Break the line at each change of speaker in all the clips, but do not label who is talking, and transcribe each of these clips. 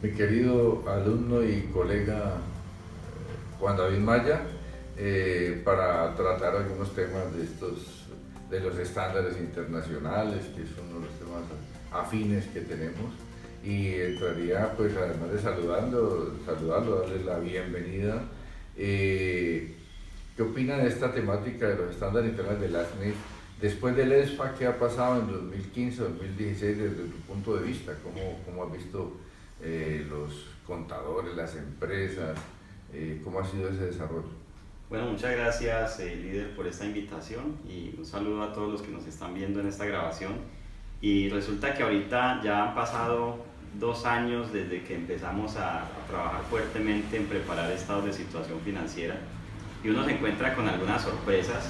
mi querido alumno y colega Juan David Maya, para tratar algunos temas de los estándares internacionales, que es uno de los temas afines que tenemos. Y entraría, pues, además de saludarlo, darle la bienvenida. ¿Qué opina de esta temática de los estándares internacionales de la SNIF? Después del ESFA, ¿qué ha pasado en 2015, 2016 desde tu punto de vista? ¿Cómo has visto los contadores, las empresas? ¿Cómo ha sido ese desarrollo?
Bueno, muchas gracias, líder, por esta invitación y un saludo a todos los que nos están viendo en esta grabación. Y resulta que ahorita ya han pasado 2 años desde que empezamos a trabajar fuertemente en preparar estados de situación financiera y uno se encuentra con algunas sorpresas,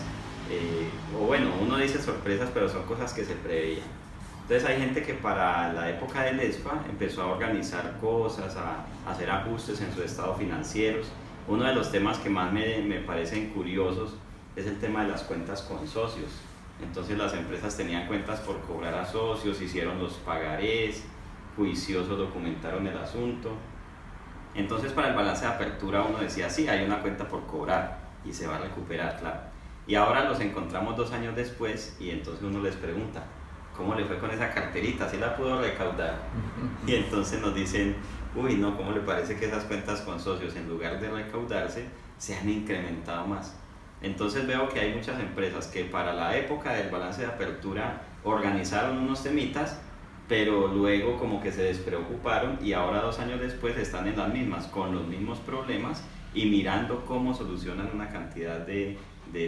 o bueno, uno dice sorpresas, pero son cosas que se preveían. Entonces hay gente que para la época del ESFA empezó a organizar cosas, a hacer ajustes en sus estados financieros. Uno de los temas que más me parecen curiosos es el tema de las cuentas con socios. Entonces las empresas tenían cuentas por cobrar a socios, hicieron los pagarés, juiciosos documentaron el asunto. Entonces para el balance de apertura uno decía, sí, hay una cuenta por cobrar y se va a recuperar, claro. Y ahora los encontramos 2 años después y entonces uno les pregunta, ¿cómo le fue con esa carterita? ¿Sí la pudo recaudar? Y entonces nos dicen, uy, no, ¿cómo le parece que esas cuentas con socios en lugar de recaudarse se han incrementado más? Entonces veo que hay muchas empresas que para la época del balance de apertura organizaron unos temitas, pero luego como que se despreocuparon y ahora 2 años después están en las mismas, con los mismos problemas y mirando cómo solucionan una cantidad de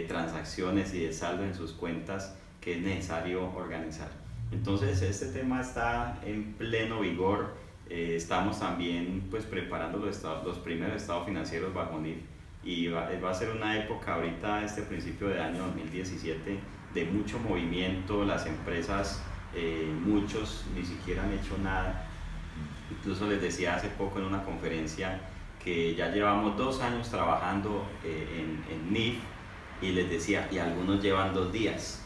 transacciones y de saldo en sus cuentas que es necesario organizar. Entonces este tema está en pleno vigor. Estamos también pues preparando los primeros estados financieros bajo NIF y va a ser una época ahorita, este principio de año 2017, de mucho movimiento. Las empresas, muchos ni siquiera han hecho nada. Incluso les decía hace poco en una conferencia que ya llevamos 2 años trabajando en NIF y les decía, y algunos llevan 2 días,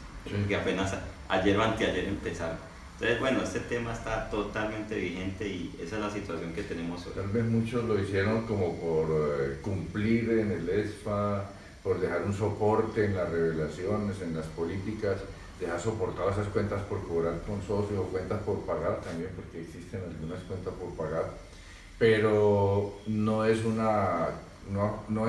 que apenas ayer o anteayer empezaron. Entonces, bueno, este tema está totalmente vigente y esa es la situación que tenemos hoy.
Tal vez muchos lo hicieron como por cumplir en el ESFA, por dejar un soporte en las revelaciones, en las políticas, dejar soportadas esas cuentas por cobrar con socios o cuentas por pagar también, porque existen algunas cuentas por pagar, pero no ha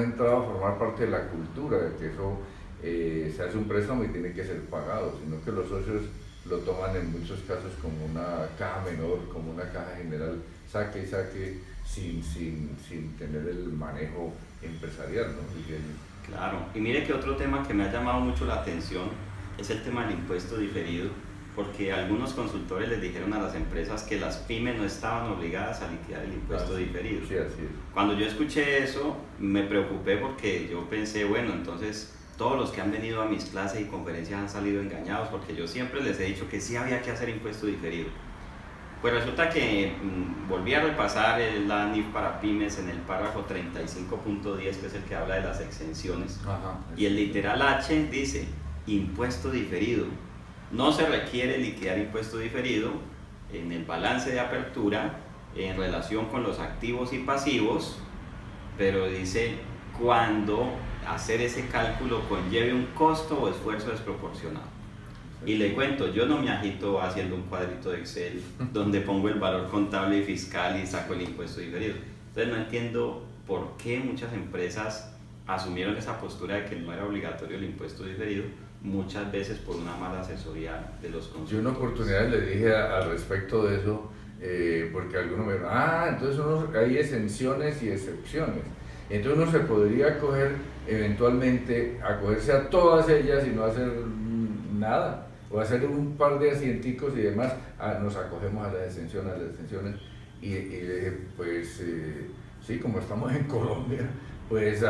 entrado a formar parte de la cultura de que eso se hace un préstamo y tiene que ser pagado, sino que los socios lo toman en muchos casos como una caja menor, como una caja general, saque y saque sin tener el manejo empresarial, ¿no?
Claro, y mire que otro tema que me ha llamado mucho la atención es el tema del impuesto diferido, porque algunos consultores les dijeron a las empresas que las pymes no estaban obligadas a liquidar el impuesto diferido.
Sí, así es.
Cuando yo escuché eso, me preocupé porque yo pensé, bueno, entonces todos los que han venido a mis clases y conferencias han salido engañados, porque yo siempre les he dicho que sí había que hacer impuesto diferido. Pues resulta que volví a repasar la NIF para pymes en el párrafo 35.10, que es el que habla de las exenciones.
Ajá,
y el literal H dice, impuesto diferido. No se requiere liquidar impuesto diferido en el balance de apertura en relación con los activos y pasivos, pero dice cuando hacer ese cálculo conlleve un costo o esfuerzo desproporcionado. Y le cuento, yo no me agito haciendo un cuadrito de Excel donde pongo el valor contable y fiscal y saco el impuesto diferido. Entonces no entiendo por qué muchas empresas asumieron esa postura de que no era obligatorio el impuesto diferido, muchas veces por una mala asesoría de los consumidores.
Yo una oportunidad le dije al respecto de eso, porque algunos me dijeron, entonces hay exenciones y excepciones. Entonces uno se podría acoger eventualmente, acogerse a todas ellas y no hacer nada, o hacer un par de asienticos y demás, nos acogemos a las exenciones, y le dije, pues sí, como estamos en Colombia, pues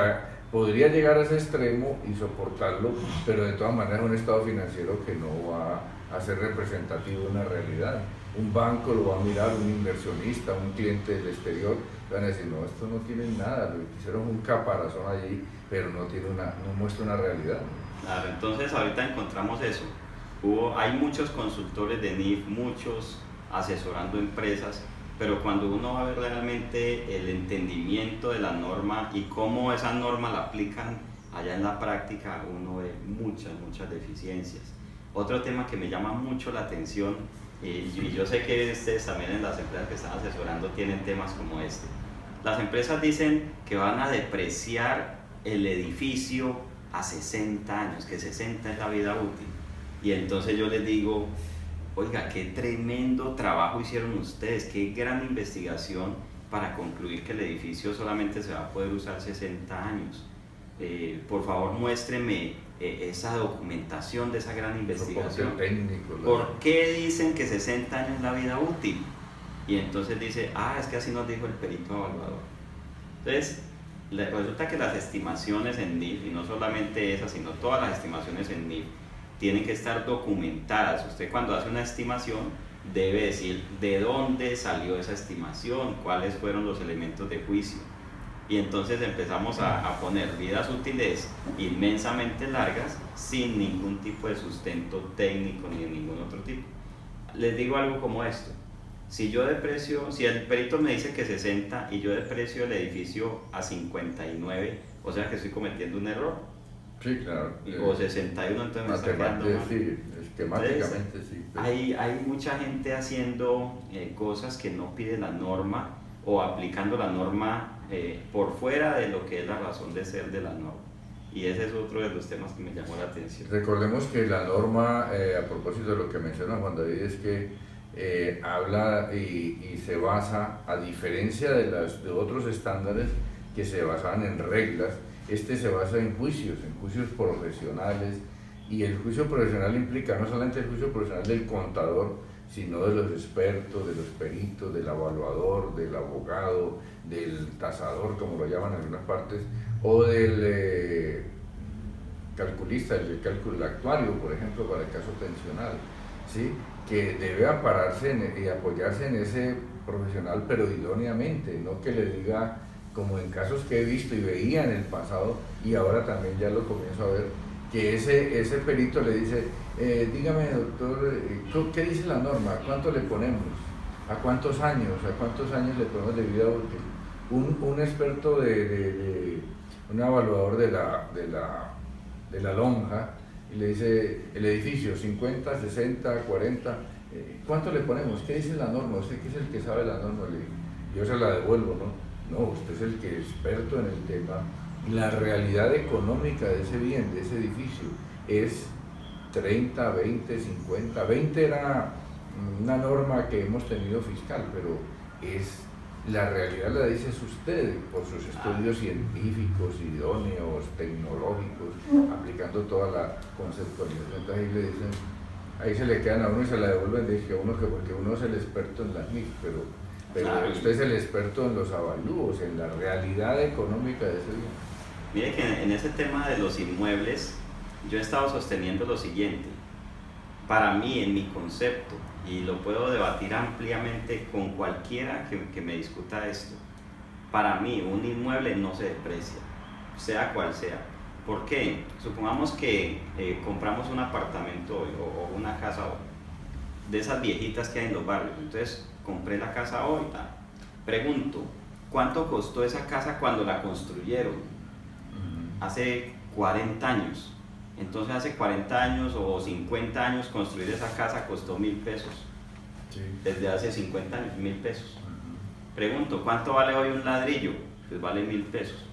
podría llegar a ese extremo y soportarlo, pero de todas maneras un estado financiero que no va a ser representativo de una realidad. Un banco lo va a mirar, un inversionista, un cliente del exterior, van a decir, no, esto no tiene nada, lo hicieron un caparazón allí, pero no muestra una realidad.
Claro, entonces ahorita encontramos eso. Hay muchos consultores de NIF, muchos asesorando empresas, pero cuando uno va a ver realmente el entendimiento de la norma y cómo esa norma la aplican allá en la práctica, uno ve muchas deficiencias. Otro tema que me llama mucho la atención, y yo sé que ustedes también en las empresas que están asesorando tienen temas como este. Las empresas dicen que van a depreciar el edificio a 60 años, que 60 es la vida útil. Y entonces yo les digo, oiga, qué tremendo trabajo hicieron ustedes, qué gran investigación para concluir que el edificio solamente se va a poder usar 60 años. Por favor, muéstreme esa documentación de esa gran investigación.
Técnico,
¿Por qué dicen que 60 años es la vida útil? Y entonces dice, es que así nos dijo el perito evaluador. Entonces, resulta que las estimaciones en NIF, y no solamente esas, sino todas las estimaciones en NIF, tienen que estar documentadas. Usted cuando hace una estimación debe decir de dónde salió esa estimación, cuáles fueron los elementos de juicio. Y entonces empezamos a poner vidas útiles inmensamente largas sin ningún tipo de sustento técnico ni de ningún otro tipo. Les digo algo como esto. Si el perito me dice que 60 y yo deprecio el edificio a 59, o sea que estoy cometiendo un error.
Sí, claro.
O 61, entonces me está quedando mal.
Sí, esquemáticamente sí.
Pero hay mucha gente haciendo cosas que no pide la norma o aplicando la norma por fuera de lo que es la razón de ser de la norma. Y ese es otro de los temas que me llamó la atención.
Recordemos que la norma, a propósito de lo que menciona Juan David, es que habla y se basa, a diferencia de otros estándares que se basaban en reglas, se basa en juicios profesionales, y el juicio profesional implica no solamente el juicio profesional del contador, sino de los expertos, de los peritos, del evaluador, del abogado, del tasador, como lo llaman en algunas partes, o del calculista, el cálculo actuario, por ejemplo, para el caso pensional, ¿sí? Que debe ampararse y apoyarse en ese profesional, pero idóneamente, no que le diga, como en casos que he visto y veía en el pasado, y ahora también ya lo comienzo a ver, que ese perito le dice, dígame doctor, ¿qué dice la norma? ¿Cuánto le ponemos? ¿A cuántos años? ¿A cuántos años le ponemos de vida útil? Un experto un evaluador de la lonja, y le dice, el edificio 50, 60, 40, ¿cuánto le ponemos? ¿Qué dice la norma? Usted que es el que sabe la norma, yo se la devuelvo, ¿no? No, usted es el que es experto en el tema. La realidad económica de ese bien, de ese edificio, es 30, 20, 50. 20 era una norma que hemos tenido fiscal, pero la realidad la dice usted por sus estudios científicos, idóneos, tecnológicos, aplicando toda la conceptualización. Entonces ahí le dicen, ahí se le quedan a uno y se la devuelven, dice a uno que porque uno es el experto en las MIF, pero claro, usted es el experto en los avalúos, en la realidad económica de ese bien.
Mire que en ese tema de los inmuebles, yo he estado sosteniendo lo siguiente. Para mí, en mi concepto, y lo puedo debatir ampliamente con cualquiera que me discuta esto, para mí un inmueble no se deprecia, sea cual sea. ¿Por qué? Supongamos que compramos un apartamento hoy o una casa hoy, de esas viejitas que hay en los barrios. Entonces compré la casa hoy. Pregunto, ¿cuánto costó esa casa cuando la construyeron? Hace 40 años. Entonces hace 40 años o 50 años construir esa casa costó 1.000 pesos. Sí. Desde hace 50 años, 1.000 pesos. Pregunto, ¿cuánto vale hoy un ladrillo? Pues vale 1.000 pesos.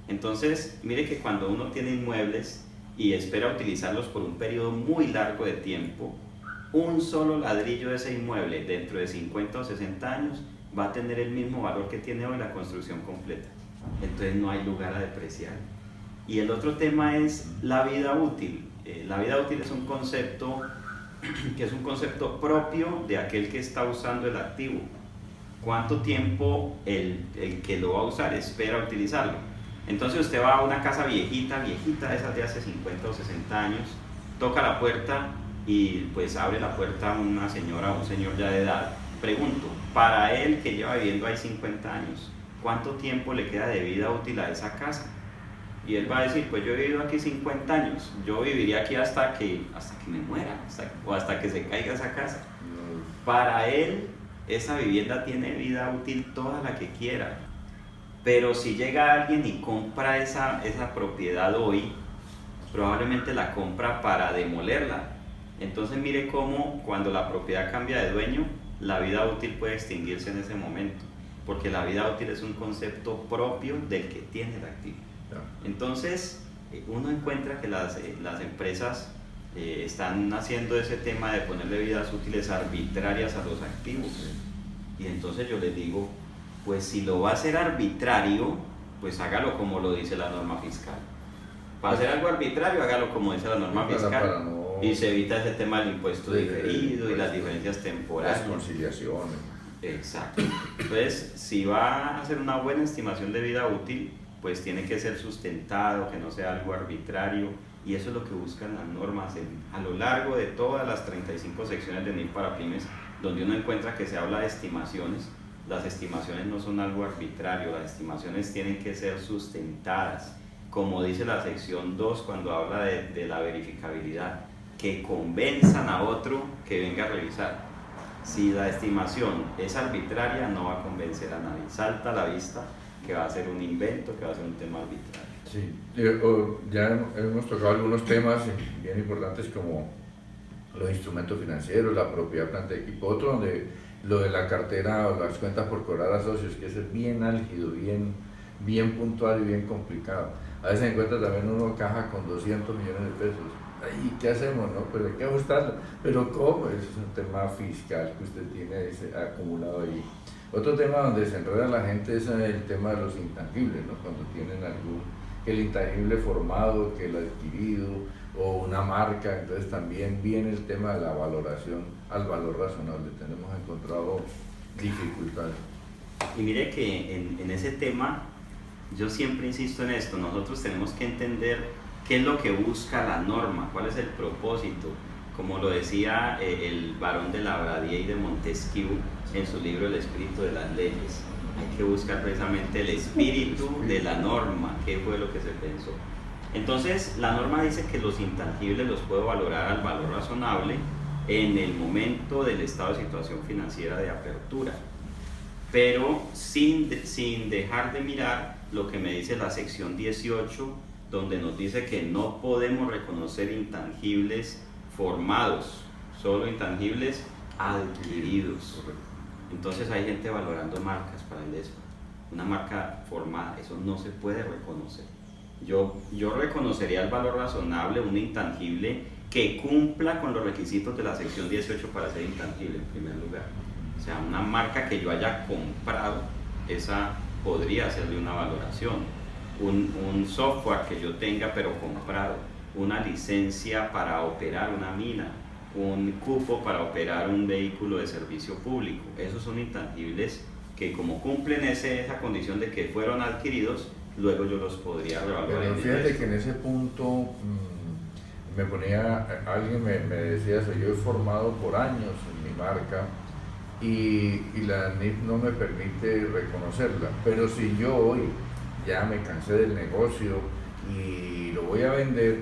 Entonces, mire que cuando uno tiene inmuebles y espera utilizarlos por un periodo muy largo de tiempo, un solo ladrillo de ese inmueble dentro de 50 o 60 años va a tener el mismo valor que tiene hoy la construcción completa. Entonces no hay lugar a depreciar. Y el otro tema es la vida útil. La vida útil es un concepto que es un concepto propio de aquel que está usando el activo. ¿Cuánto tiempo el que lo va a usar espera utilizarlo? Entonces usted va a una casa viejita, esas de hace 50 o 60 años, toca la puerta y pues abre la puerta una señora o un señor ya de edad. Pregunto, para él que lleva viviendo ahí 50 años, ¿cuánto tiempo le queda de vida útil a esa casa? Y él va a decir, pues yo he vivido aquí 50 años, yo viviría aquí hasta que me muera, o hasta que se caiga esa casa. Para él, esa vivienda tiene vida útil toda la que quiera. Pero si llega alguien y compra esa propiedad hoy, probablemente la compra para demolerla. Entonces mire cómo cuando la propiedad cambia de dueño, la vida útil puede extinguirse en ese momento, porque la vida útil es un concepto propio del que tiene el activo. Entonces uno encuentra que las empresas están haciendo ese tema de ponerle vidas útiles arbitrarias a los activos. Y entonces yo les digo, pues si lo va a hacer arbitrario, pues hágalo como lo dice la norma fiscal. Para hacer algo arbitrario, hágalo como dice la norma fiscal. Y se evita ese tema del impuesto diferido y las diferencias temporales.
Las conciliaciones.
Exacto. Entonces, si va a hacer una buena estimación de vida útil, pues tiene que ser sustentado, que no sea algo arbitrario. Y eso es lo que buscan las normas a lo largo de todas las 35 secciones de NIF para pymes, donde uno encuentra que se habla de estimaciones. Las estimaciones no son algo arbitrario, las estimaciones tienen que ser sustentadas. Como dice la sección 2 cuando habla de la verificabilidad, que convenzan a otro que venga a revisar. Si la estimación es arbitraria, no va a convencer a nadie. Salta a la vista que va a ser un invento, que va a ser un tema arbitrario.
Sí, ya hemos tocado algunos temas bien importantes como los instrumentos financieros, la propiedad, planta de equipo, otro donde lo de la cartera o las cuentas por cobrar a socios, que eso es bien álgido, bien puntual y bien complicado. A veces encuentra también uno caja con 200 millones de pesos. Ay, ¿qué hacemos, no? Pero hay que ajustarlo. ¿Pero cómo? Eso es un tema fiscal que usted tiene acumulado ahí. Otro tema donde se enreda la gente es el tema de los intangibles, ¿no? Cuando tienen que el intangible formado, que el adquirido o una marca, entonces también viene el tema de la valoración al valor razonable. Tenemos encontrado dificultades.
Y mire que en ese tema, yo siempre insisto en esto, nosotros tenemos que entender qué es lo que busca la norma, cuál es el propósito. Como lo decía el barón de Lavradie y de Montesquieu en su libro El espíritu de las leyes, hay que buscar precisamente el espíritu de la norma, qué fue lo que se pensó. Entonces la norma dice que los intangibles los puedo valorar al valor razonable en el momento del estado de situación financiera de apertura, pero sin dejar de mirar lo que me dice la sección 18, donde nos dice que no podemos reconocer intangibles formados, solo intangibles adquiridos. Entonces hay gente valorando marcas para el ESPA. Una marca formada, eso no se puede reconocer. Yo reconocería el valor razonable, un intangible que cumpla con los requisitos de la sección 18 para ser intangible en primer lugar. O sea, una marca que yo haya comprado, esa podría hacerle una valoración. Un software que yo tenga pero comprado, una licencia para operar una mina, un cupo para operar un vehículo de servicio público. Esos son intangibles que como cumplen esa condición de que fueron adquiridos, luego yo los podría revaluar.
Pero fíjate que en ese punto alguien me decía eso, yo he formado por años en mi marca y la NIF no me permite reconocerla, pero si yo hoy ya me cansé del negocio y lo voy a vender,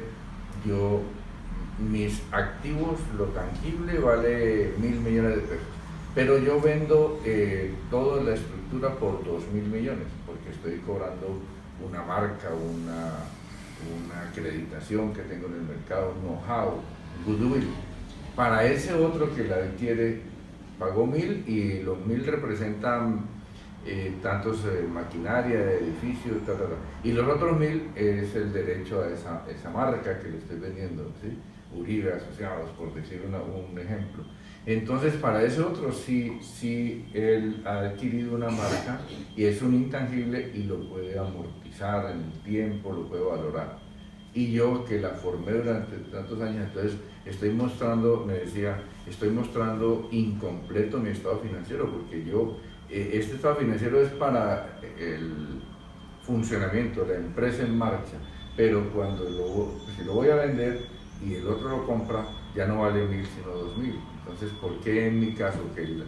mis activos, lo tangible vale 1.000 millones de pesos, pero yo vendo toda la estructura por 2.000 millones, porque estoy cobrando una marca, una acreditación que tengo en el mercado, un know-how, goodwill. Para ese otro que la adquiere, pagó 1.000 y los 1.000 representan tantos maquinaria, edificios, y los otros 1.000 es el derecho a esa marca que le estoy vendiendo, ¿sí? Uribe Asociados, por decir un ejemplo. Entonces, para ese otro sí él ha adquirido una marca y es un intangible y lo puede amortizar en el tiempo, lo puede valorar. Y yo que la formé durante tantos años, entonces estoy mostrando incompleto mi estado financiero, porque este estado financiero es para el funcionamiento, la empresa en marcha, pero si lo voy a vender y el otro lo compra, ya no vale 1.000 sino 2.000. Entonces, ¿por qué en mi caso, que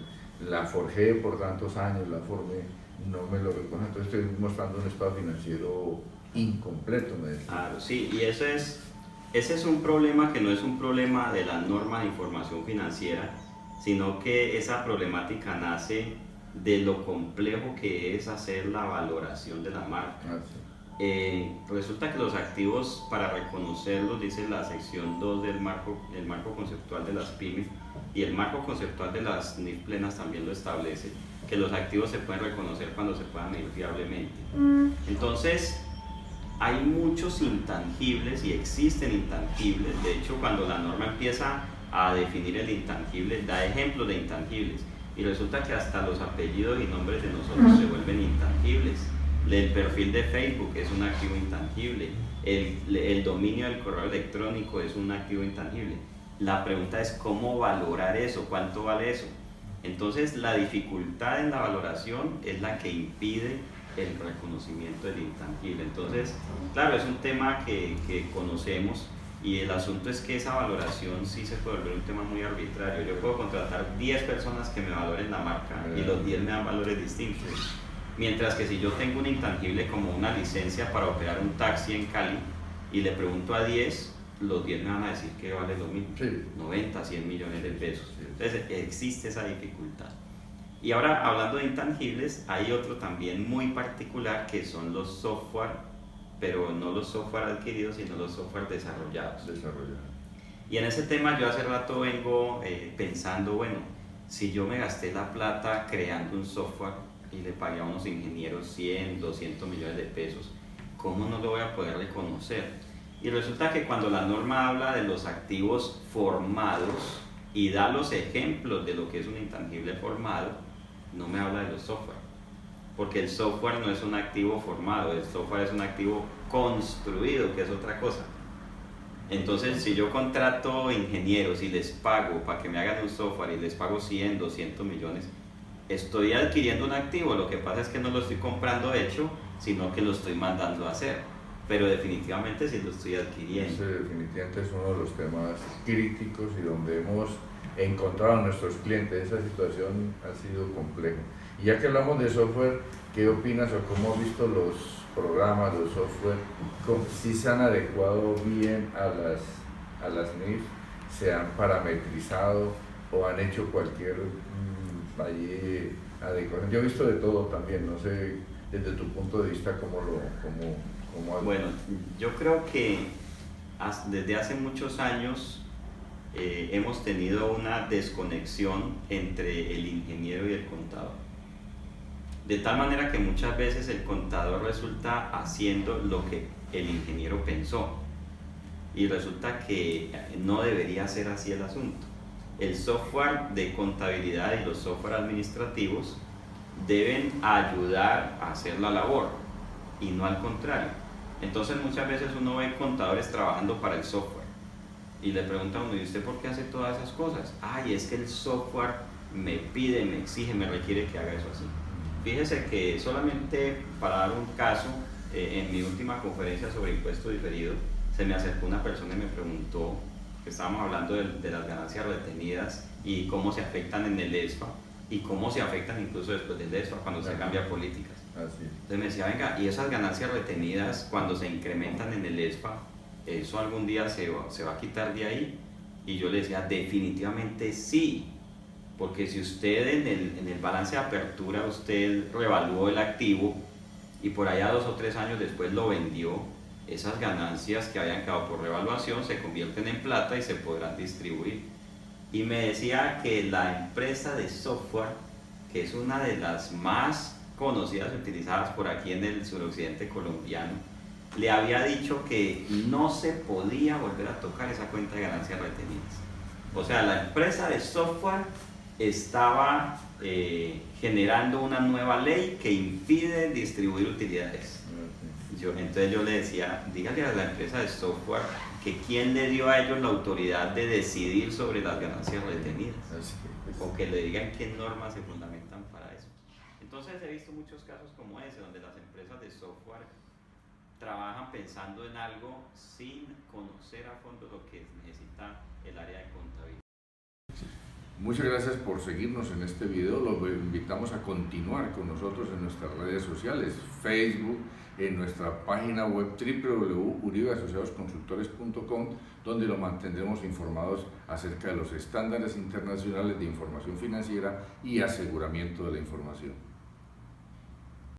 la forjé por tantos años, la formé, no me lo reconoce? Entonces estoy mostrando un estado financiero incompleto, me decía.
Claro, sí, y ese es un problema que no es un problema de la norma de información financiera, sino que esa problemática nace de lo complejo que es hacer la valoración de la marca. Resulta que los activos, para reconocerlos, dice la sección 2 el marco conceptual de las pymes, y el marco conceptual de las NIF plenas también lo establece, que los activos se pueden reconocer cuando se puedan medir fiablemente. Entonces, hay muchos intangibles y existen intangibles. De hecho, cuando la norma empieza a definir el intangible, da ejemplos de intangibles, y resulta que hasta los apellidos y nombres de nosotros se vuelven intangibles. El perfil de Facebook es un activo intangible, el dominio del correo electrónico es un activo intangible. La pregunta es cómo valorar eso, cuánto vale eso. Entonces, la dificultad en la valoración es la que impide el reconocimiento del intangible. Entonces, claro, es un tema que conocemos, y el asunto es que esa valoración sí se puede volver un tema muy arbitrario. Yo puedo contratar 10 personas que me valoren la marca y los 10 me dan valores distintos. Mientras que si yo tengo un intangible como una licencia para operar un taxi en Cali y le pregunto a 10, los 10 me van a decir que vale lo mismo, 90, 100 millones de pesos. Entonces existe esa dificultad. Y ahora, hablando de intangibles, hay otro también muy particular, que son los software, pero no los software adquiridos, sino los software desarrollados. Y en ese tema yo hace rato vengo pensando, bueno, si yo me gasté la plata creando un software y le pagué a unos ingenieros 100, 200 millones de pesos, ¿cómo no lo voy a poder reconocer? Y resulta que cuando la norma habla de los activos formados y da los ejemplos de lo que es un intangible formado, no me habla de los software, porque el software no es un activo formado, el software es un activo construido, que es otra cosa. Entonces, si yo contrato ingenieros y les pago para que me hagan un software y les pago 100, 200 millones, estoy adquiriendo un activo. Lo que pasa es que no lo estoy comprando hecho, sino que lo estoy mandando a hacer, pero definitivamente sí lo estoy adquiriendo.
Ese definitivamente es uno de los temas críticos y donde hemos encontrado a nuestros clientes. Esa situación ha sido compleja. Y ya que hablamos de software, ¿qué opinas o cómo has visto los programas, los software, si se han adecuado bien a las NIF, se han parametrizado o han hecho cualquier adecuación? Yo he visto de todo también, no sé desde tu punto de vista cómo
Bueno, yo creo que desde hace muchos años hemos tenido una desconexión entre el ingeniero y el contador. De tal manera que muchas veces el contador resulta haciendo lo que el ingeniero pensó, y resulta que no debería ser así el asunto. El software de contabilidad y los software administrativos deben ayudar a hacer la labor y no al contrario. Entonces muchas veces uno ve contadores trabajando para el software y le pregunta a uno: ¿y usted por qué hace todas esas cosas? Ay, es que el software me pide, me exige, me requiere que haga eso así. Fíjese que solamente para dar un caso, en mi última conferencia sobre impuesto diferido, se me acercó una persona y me preguntó, que estábamos hablando de las ganancias retenidas y cómo se afectan en el ESFA y cómo se afectan incluso después del ESFA cuando se cambia políticas. Entonces me decía: venga, ¿y esas ganancias retenidas cuando se incrementan en el ESFA, eso algún día se va a quitar de ahí? Y yo le decía: definitivamente sí, porque si usted en el balance de apertura usted revaluó el activo y por allá 2 o 3 años después lo vendió, esas ganancias que habían quedado por revaluación se convierten en plata y se podrán distribuir. Y me decía que la empresa de software, que es una de las más conocidas y utilizadas por aquí en el suroccidente colombiano, le había dicho que no se podía volver a tocar esa cuenta de ganancias retenidas. O sea, la empresa de software estaba generando una nueva ley que impide distribuir utilidades. Entonces yo le decía: dígale a la empresa de software que quién le dio a ellos la autoridad de decidir sobre las ganancias retenidas, o que le digan qué normas se fundamentan para eso. Entonces he visto muchos casos como ese, donde las empresas de software trabajan pensando en algo sin conocer a fondo lo que necesita el área de contabilidad.
Muchas gracias por seguirnos en este video. Los invitamos a continuar con nosotros en nuestras redes sociales, Facebook, en nuestra página web www.uribeasociadosconsultores.com, donde lo mantendremos informados acerca de los estándares internacionales de información financiera y aseguramiento de la información.